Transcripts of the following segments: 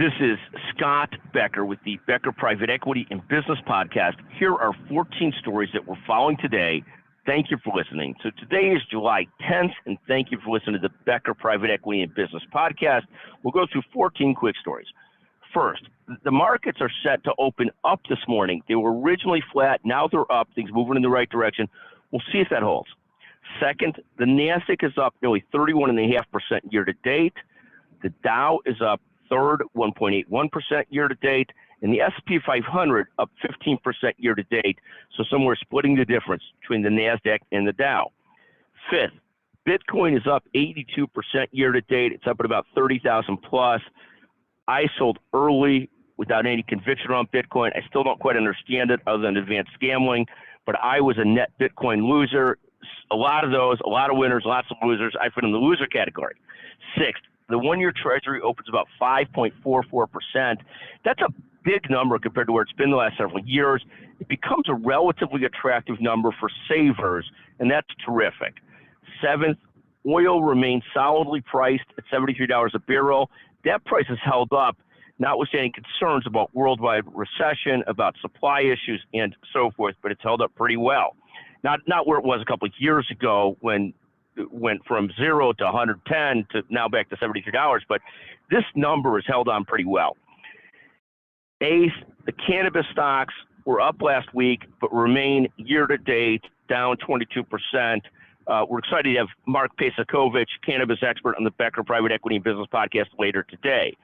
This is Scott Becker with the Becker Private Equity and Business Podcast. Here are 14 stories that we're following today. Thank you for listening. So today is July 10th, and thank you for listening to the Becker Private Equity and Business Podcast. We'll go through 14 quick stories. First, the markets are set to open up this morning. They were originally flat. Now they're up. Things moving in the right direction. We'll see if that holds. Second, the NASDAQ is up nearly 31.5% year to date. The Dow is up third, 1.81% year to date, and the S&P 500 up 15% year to date. So somewhere splitting the difference between the NASDAQ and the Dow. Fifth, Bitcoin is up 82% year to date. It's up at about 30,000 plus. I sold early without any conviction on Bitcoin. I still don't quite understand it other than advanced gambling, but I was a net Bitcoin loser. A lot of those, a lot of winners, lots of losers. I fit in the loser category. Sixth, the one-year Treasury opens about 5.44%. That's a big number compared to where it's been the last several years. It becomes a relatively attractive number for savers, and that's terrific. Seventh, oil remains solidly priced at $73 a barrel. That price has held up, notwithstanding concerns about worldwide recession, about supply issues, and so forth, but it's held up pretty well. Not where it was a couple of years ago when it went from 0 to 110 to now back to $73, but this number is held on pretty well. Eighth, the cannabis stocks were up last week, but remain year to date down 22%. We're excited to have Mark Pesakovich, cannabis expert on the Becker Private Equity and Business Podcast later today.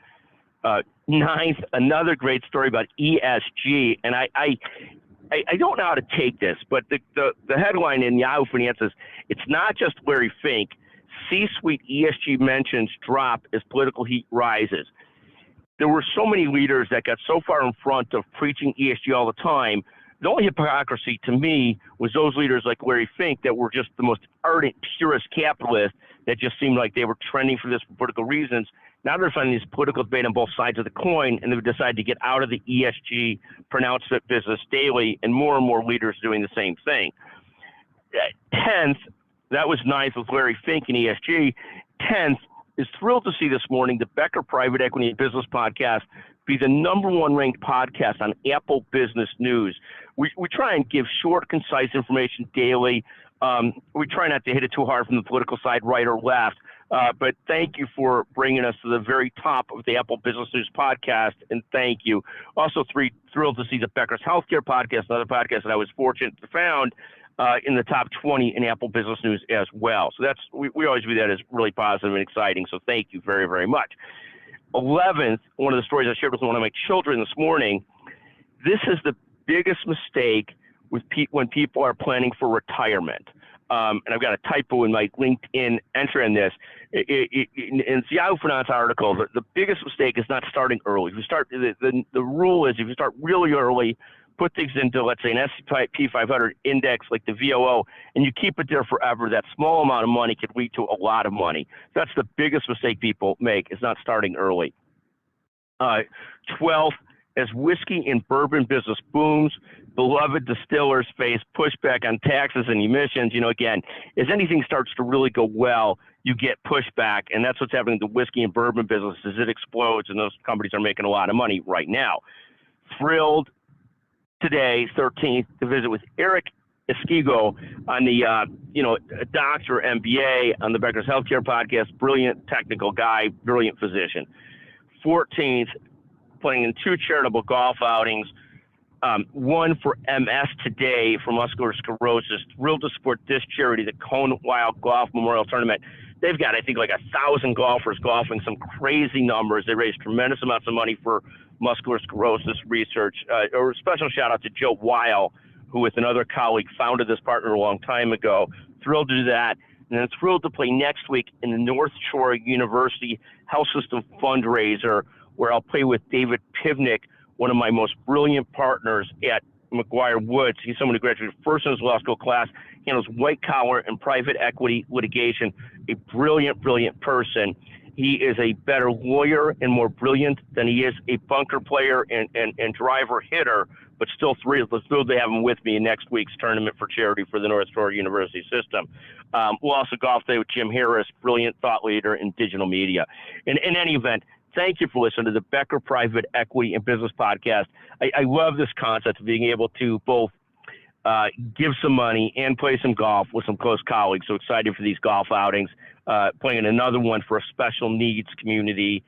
Ninth, another great story about ESG, and I don't know how to take this, but the headline in Yahoo Finance is, it's not just Larry Fink. C-suite ESG mentions drop as political heat rises. There were so many leaders that got so far in front of preaching ESG all the time. The only hypocrisy to me was those leaders like Larry Fink that were just the most ardent, purist capitalists that just seemed like they were trending for this for political reasons. Now they're finding this political debate on both sides of the coin, and they've decided to get out of the ESG pronouncement business daily, and more leaders doing the same thing. 10th, that was 9th with Larry Fink and ESG. 10th, is thrilled to see this morning the Becker Private Equity and Business Podcast be the #1 ranked podcast on Apple Business News. We try and give short, concise information daily. We try not to hit it too hard from the political side, right or left. But thank you for bringing us to the very top of the Apple Business News podcast, and thank you. Also, thrilled to see the Becker's Healthcare podcast, another podcast that I was fortunate to found in the top 20 in Apple Business News as well. So we always view that as really positive and exciting, so thank you very, very much. 11th, one of the stories I shared with one of my children this morning, this is the biggest mistake with when people are planning for retirement. And I've got a typo in my LinkedIn entry on this. In the Yahoo Finance article, the biggest mistake is not starting early. If you start, the rule is if you start really early, put things into, let's say, an S&P 500 index like the VOO, and you keep it there forever, that small amount of money could lead to a lot of money. That's the biggest mistake people make, is not starting early. 12th, as whiskey and bourbon business booms, beloved distillers face pushback on taxes and emissions. Again, as anything starts to really go well, you get pushback, and that's what's happening to the whiskey and bourbon business as it explodes, and those companies are making a lot of money right now. Thrilled today, 13th, to visit with Eric Esquigo on the, doctor, MBA, on the Becker's Healthcare podcast. Brilliant technical guy, brilliant physician. 14th, playing in 2 charitable golf outings. One for MS Today for muscular sclerosis. Thrilled to support this charity, the Cone Wild Golf Memorial Tournament. They've got, I think, like 1,000 golfers golfing, some crazy numbers. They raised tremendous amounts of money for muscular sclerosis research. A special shout out to Joe Weil, who with another colleague founded this partner a long time ago. Thrilled to do that. And then thrilled to play next week in the North Shore University Health System fundraiser, where I'll play with David Pivnik, one of my most brilliant partners at McGuire Woods. He's someone who graduated first in his law school class, handles white collar and private equity litigation, a brilliant, brilliant person. He is a better lawyer and more brilliant than he is a bunker player and driver hitter, but still thrilled to have him with me in next week's tournament for charity for the North Shore University system. We'll also golf today with Jim Harris, brilliant thought leader in digital media. In any event, thank you for listening to the Becker Private Equity and Business Podcast. I love this concept of being able to both give some money and play some golf with some close colleagues. So excited for these golf outings, playing another one for a special needs community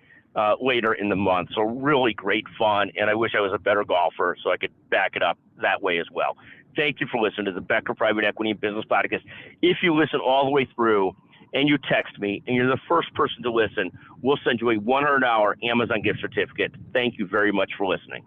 later in the month. So really great fun, and I wish I was a better golfer so I could back it up that way as well. Thank you for listening to the Becker Private Equity and Business Podcast. If you listen all the way through and you text me and you're the first person to listen, we'll send you a $100 Amazon gift certificate. Thank you very much for listening.